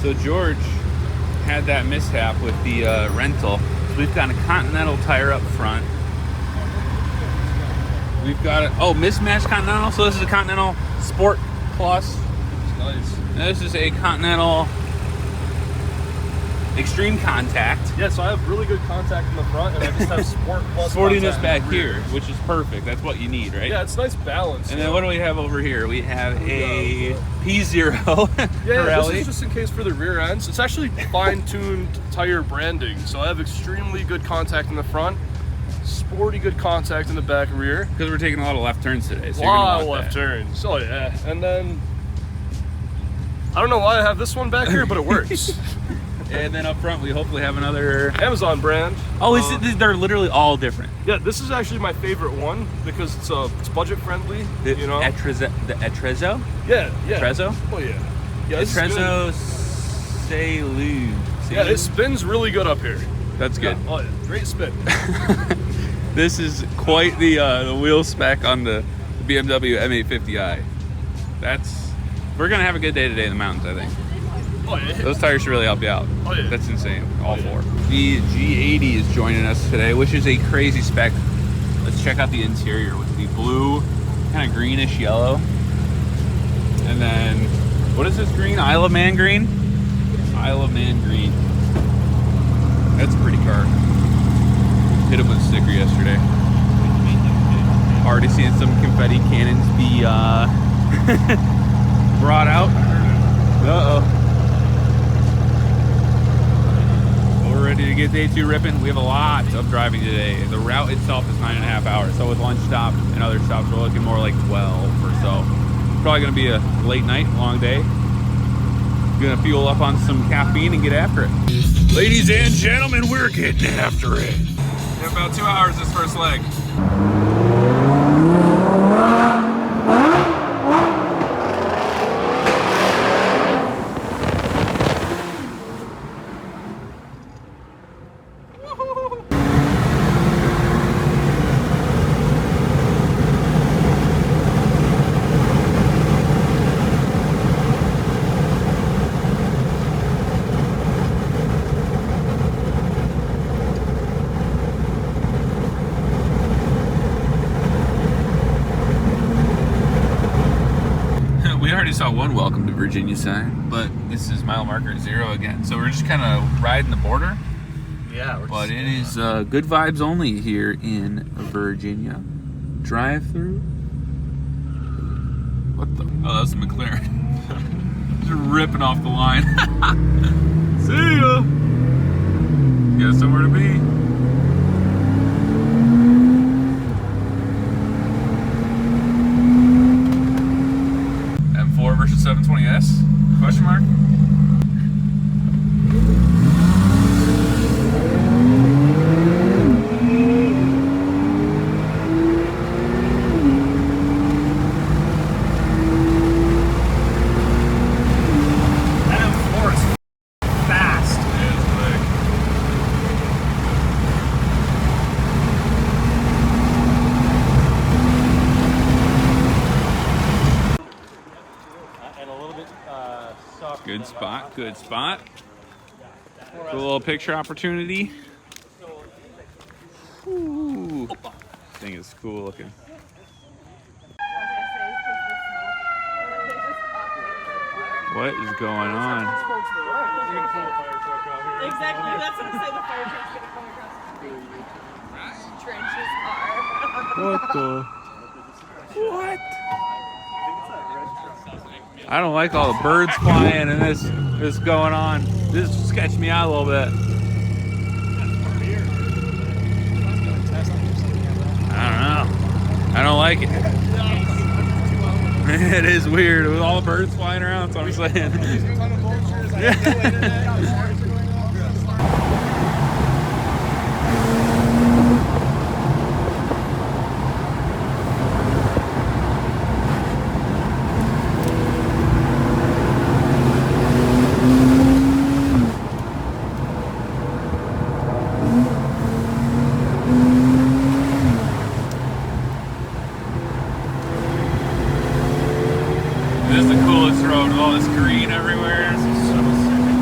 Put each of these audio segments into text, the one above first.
So George had that mishap with the rental. So we've got a Continental tire up front. We've got a mismatched Continental. So this is a Continental Sport Plus. Nice. And this is a Continental Extreme Contact. Yeah, so I have really good contact in the front, and I just have Sport Plus Sportiness contact back in the rear. here, which is perfect. That's what you need, right? Yeah, it's nice balance. And then what do we have over here? We have a P0 Yeah, Pirelli. this is just in case for the rear ends. It's actually fine-tuned tire branding, so I have extremely good contact in the front, sporty good contact in the back rear. Because we're taking a lot of left turns today, so A you're lot gonna of want left that. turns. Oh yeah, and then I don't know why I have this one back here, but it works. And then up front, we hopefully have another. Amazon brand. They're literally all different. Yeah, this is actually my favorite one because it's budget friendly. The you know. the Etrezo? Yeah. Trezzo? Oh yeah. Yeah. this is good. Etrezo Salud. Yeah, it spins really good up here. That's good. Yeah. Oh yeah, great spin. This is quite the wheel spec on the BMW M850i. We're gonna have a good day today in the mountains, I think. Oh yeah. Those tires should really help you out. Oh, yeah. That's insane. All Oh, yeah. four. The G80 is joining us today, which is a crazy spec. Let's check out the interior with the blue, kind of greenish yellow. And then, what is this green? Isle of Man green? Isle of Man green. That's a pretty car. Hit him with a sticker yesterday. Already seeing some confetti cannons be brought out. Uh-oh. We're ready to get day 2 ripping. We have a lot of driving today. The route itself is 9.5 hours. So with lunch stop and other stops, we're looking more like 12 or so. Probably gonna be a late night, long day. Gonna fuel up on some caffeine and get after it. Ladies and gentlemen, we're getting after it. In about 2 hours this first leg. We already saw one welcome to Virginia sign, but this is mile marker 0 again. So we're just kind of riding the border. Yeah. But it is good vibes only here in Virginia. Drive through. What the? Oh, that's the McLaren. Just ripping off the line. See ya. Got somewhere to be. M4 versus 720S? Question mark? That M4 is fast. It is quick. And a little bit soft. Good spot, good spot. A little picture opportunity. Ooh. Thing is cool looking. What is going on? Exactly, that's what I'm saying. The fire truck's gonna come across the trenches are. What the? What? I don't like all the birds flying and this going on. This sketched me out a little bit. I don't know. I don't like it. It is weird with all the birds flying around, that's what I'm saying. This is the coolest road with all this green everywhere. This is so sick.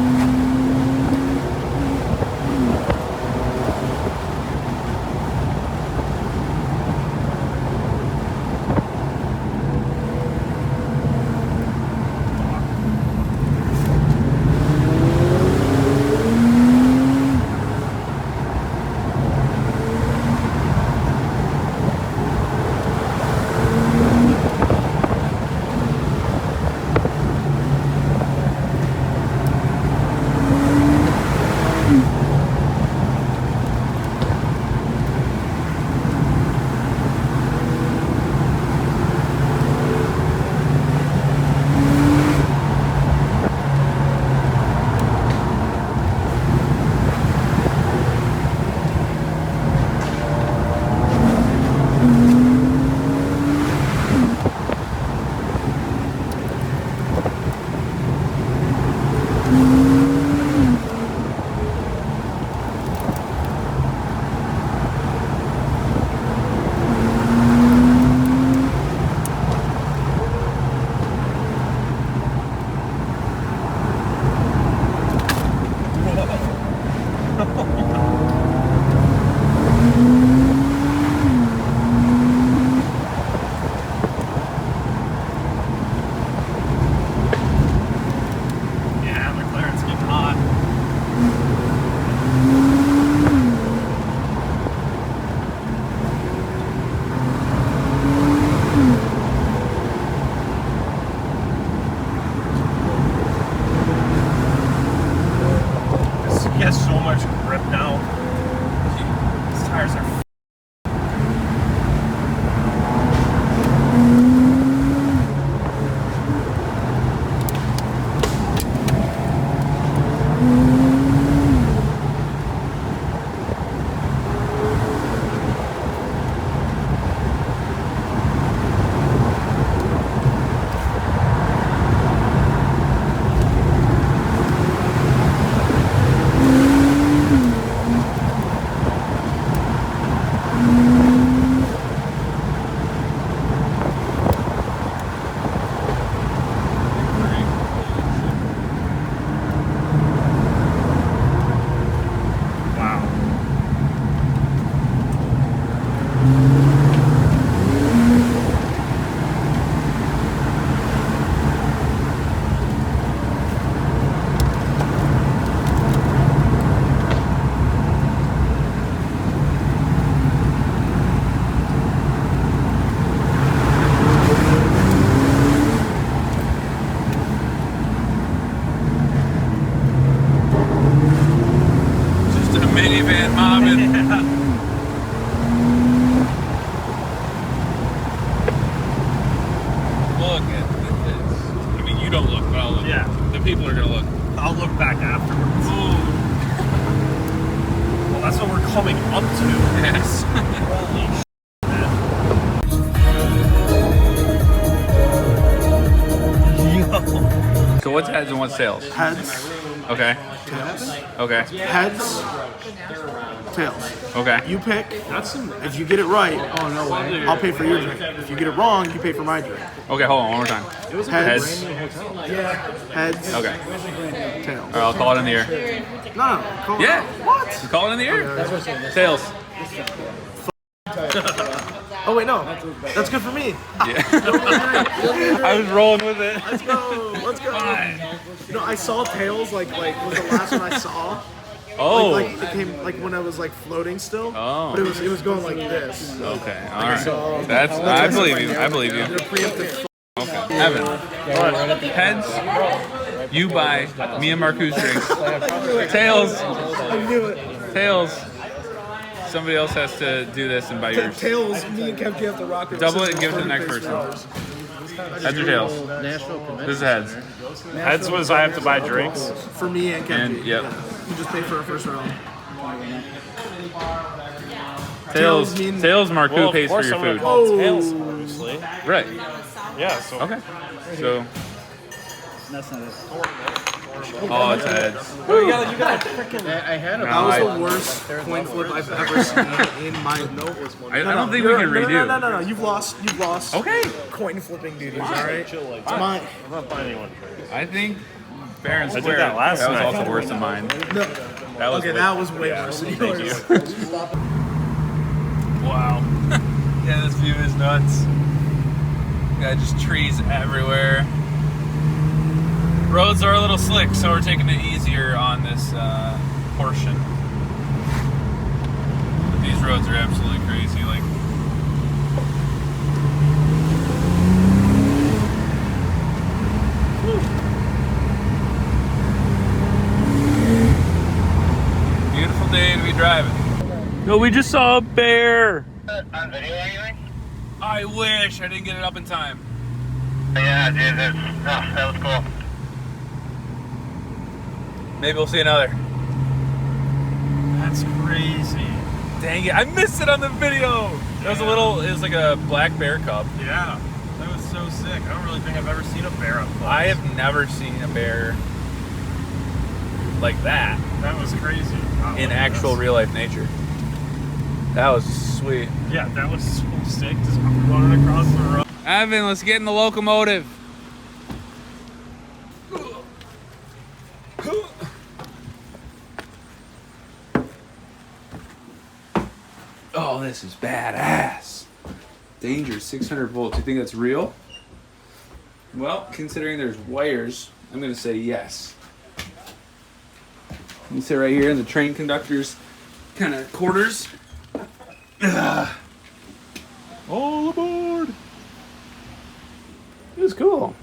Minivan mobbing. Look at this. I mean, you don't look, but I'll look. Yeah. The people are gonna look. I'll look back afterwards. Well, that's what we're coming up to. Yes. Holy So what's heads and what's tails? Heads, Okay. Okay. heads, tails. Okay. You pick. If you get it right, I'll pay for your drink. If you get it wrong, you pay for my drink. Okay. Hold on. One more time. Heads, Heads. heads, Okay. tails. All right. I'll call it in the air. No, call Yeah. What? You call it in the air. Tails. Oh wait, no. That's good for me. Yeah. I was rolling with it. Let's go. Let's go. You know, I saw tails like was the last one I saw. Oh. Like it came like when I was like floating still. Oh. But it was going like this. Okay. All right. That's. I believe you. I believe you. The preemptive. Okay. Evan. Heads. You buy me and Marcus drinks. Tails. I knew it. Tails. Somebody else has to do this and buy yours. Tails. Me and Kevin have to rock it. Double it and give it to the next person. Heads or tails? This is heads. Heads was I have to buy drinks. For me and Kevin. And yep. You just pay for our first round. Tails. Tails mean- Tails. Mark. Who pays for your food? Tails, obviously. Right. Yeah, so Okay. So. That's not it. Oh, it's heads. you got freaking. I had a That was the worst coin flip I've ever seen in my I don't think we can redo. No. You've lost. Okay. Coin flipping duties. All right. It's mine. I'm not buying anyone. I think fair and did square. that last was night. also worse than mine. No. That was Okay, way- that was way worse than yours. Wow. Yeah, this view is nuts. Got just trees everywhere. Roads are a little slick, so we're taking it easier on this portion. But these roads are absolutely crazy. Like, beautiful day to be driving. No, we just saw a bear. On video or anything? I wish I didn't get it up in time. Yeah, dude, that was cool. Maybe we'll see another. That's crazy. Dang it, I missed it on the video. It was it was like a black bear cub. Yeah, that was so sick. I don't really think I've ever seen a bear up close. I have never seen a bear like that That was crazy. Wow, in look at actual this. real life nature. That was sweet. Yeah, that was so sick. Just running across the road. Evan, let's get in the locomotive. Oh, this is badass. Danger 600 volts. You think that's real? Well, considering there's wires, I'm going to say yes. You sit right here in the train conductor's kind of quarters. All aboard. It was cool.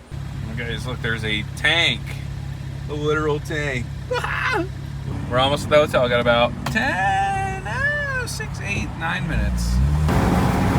Guys, look, there's a tank. A literal tank. We're almost at the hotel. Got about 6, 8, 9 minutes.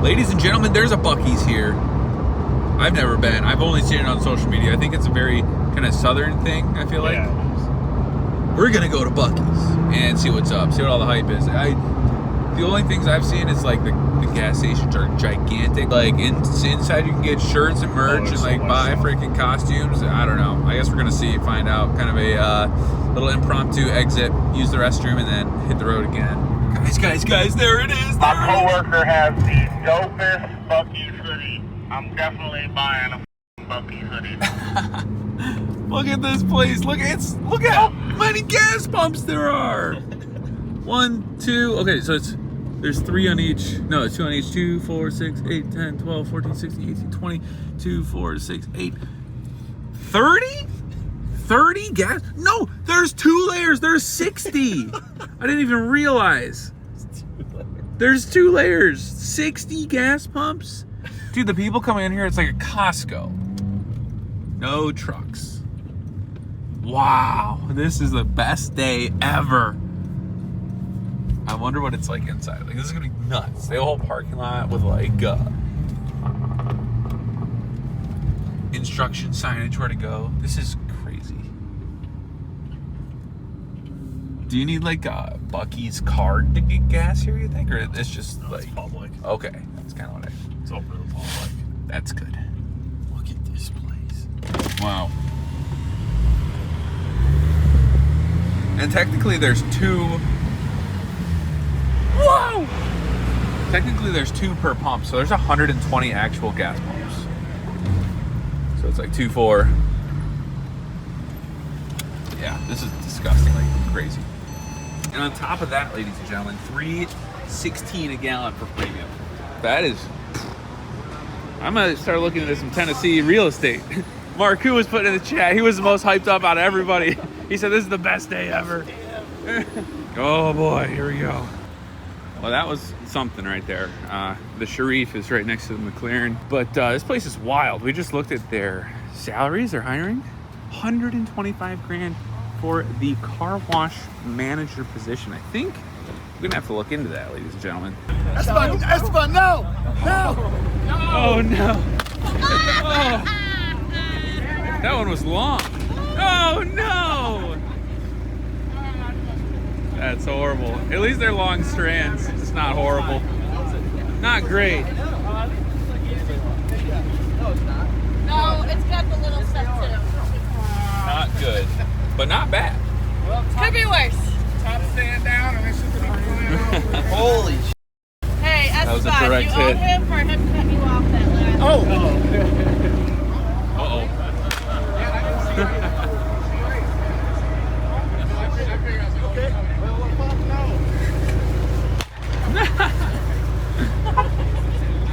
Ladies and gentlemen, there's a Buc-ee's here. I've never been. I've only seen it on social media. I think it's a very kind of southern thing, I feel like. We're going to go to Buc-ee's and see what's up, see what all the hype is. The only things I've seen is like the gas stations are gigantic. Like inside you can get shirts and merch and like buy freaking costumes. I don't know. I guess we're going to find out. Kind of a little impromptu exit, use the restroom, and then hit the road again. Guys, there it is. My coworker has the dopest Buc-ee's hoodie. I'm definitely buying a Buc-ee's hoodie. Look at this place. Look at how many gas pumps there are. 1, 2. Okay, so there's 3 on each. No, it's 2 on each. 2, 4, 6, 8, 10, 12, 14, 16, 18, 20. 2, 4, 6, 8. 30? 30 gas? No, there's 2 layers. There's 60. I didn't even realize. There's 2 layers. 60 gas pumps? Dude, the people coming in here, it's like a Costco. No trucks. Wow, this is the best day ever. I wonder what it's like inside. Like, this is gonna be nuts. They have a whole parking lot with like instruction signage where to go. This is crazy. Do you need like a Buc-ee's card to get gas here, you think? Or it's just like... It's public. Okay, that's kind of what It's open to the public. That's good. Look at this place. Wow. And technically there's 2... Whoa! Technically there's 2 per pump, so there's 120 actual gas pumps. So it's like 2, 4. Yeah, this is disgusting, like crazy. And on top of that, ladies and gentlemen, $3.16 a gallon for premium. That is... I'm gonna start looking into some Tennessee real estate. Mark, who was putting in the chat, he was the most hyped up out of everybody. He said this is the best day ever. Oh boy, here we go. Well, that was something right there. The Sharif is right next to the McLaren. But this place is wild. We just looked at their salaries. They're hiring $125,000 for the car wash manager position. I think we're gonna have to look into that, ladies and gentlemen. Esteban, no! Oh no! Oh. That one was long. Oh no! That's horrible. At least they're long strands. It's not horrible. Not great. No, it's got the little stuff too. Not good. But not bad. Could be worse. Top stand down and this is going to Holy sh**. Hey, That was a Esteban, direct you hit. owe him for him cutting you off that last. Uh-oh.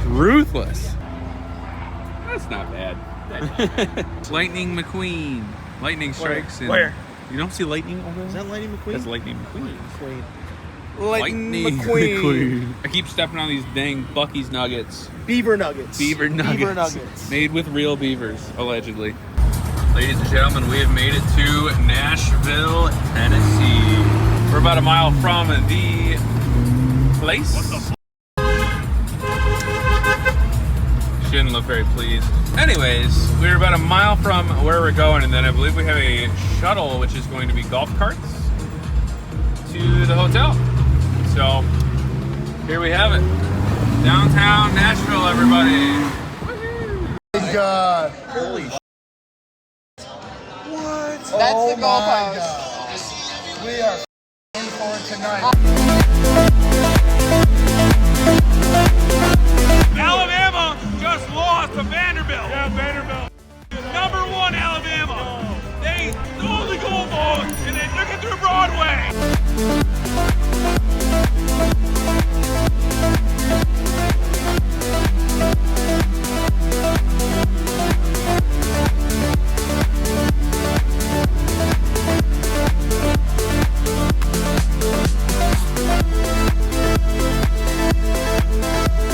Ruthless. That's not bad. Lightning McQueen. Lightning strikes. Where? You don't see lightning over there? Is that Lightning McQueen? That's Lightning McQueen. Lightning McQueen. I keep stepping on these dang Buc-ee's nuggets. Beaver nuggets. Beaver nuggets. Beaver nuggets. Made with real beavers, allegedly. Ladies and gentlemen, we have made it to Nashville, Tennessee. We're about a mile from the place. What the She didn't look very pleased. Anyways, we're about a mile from where we're going, and then I believe we have a shuttle, which is going to be golf carts to the hotel. So, here we have it. Downtown Nashville, everybody. God. Holy sh**. What? That's the goalpost. We are in for it tonight.